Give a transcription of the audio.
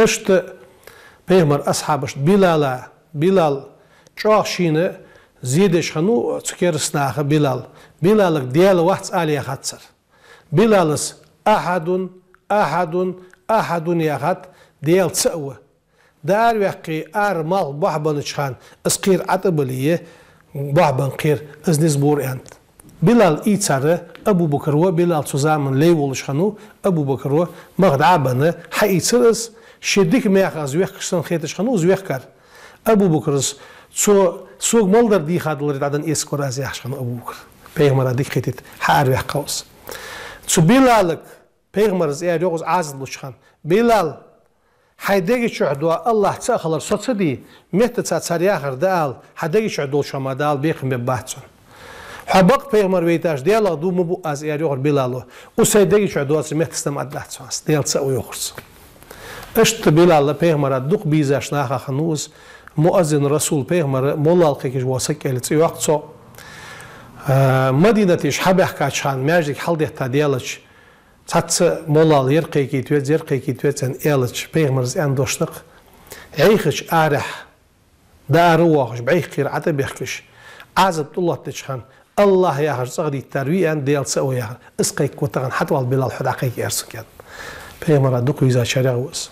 اشت بيغمر أصحابش بلال شاخشينه زيدش خنو تكيرسناخ بلالك ديال وقت علي خاطر بلالس أحد ياخد ديال تسوى دار يحكي مال بحبن شخان اسقير عتبليه بحبن قير ازنز بور انت بلال ايتساره ابو بكر وبلال تزامن ليول شخنو ابو بكر مغد عبنه حيتسرس شديك مياخ زويخ كشتن خيتش خنو زويخ كار ابو بكرس سوق مالدر دي خادل ردان اسكور از يخشن ابو بكر پیغمبر ديك خيتت حار يخ قوس سو بلالك پیغمبر از يوغز عازل لشخان بلال حيداجي شعدوا الله تسخلر صدي متى تساري اخر دال حداجي شعدوا شما دال بيخم بباتون حبق پیغمبر ويتاش ديال دو مبو از يوغ بلالو وسيداجي شعدوا متى استم ادلاتس ديال تسوي يخرس اشت بلال پیغمبر دوق بيزاش ناخ خنوز مؤذن رسول پیغمبر مولا القيكش واسكيل تي وقتو مدينتيش حبح كاتشان ماجيك حلدي تاديالش تاتس مولا يرقيكي تويت يرقيكي تويت ان الش پیغمبرز ان دوشتق عيخش ارح داروخش بعيخير عتا بيخكش عزب الله تشخان الله يا هرز غدي التروي ان ديال سويا اسقيك وتغن حتى بلال حداقيك ارسكن پیغمبر دوكو يزا شريعوس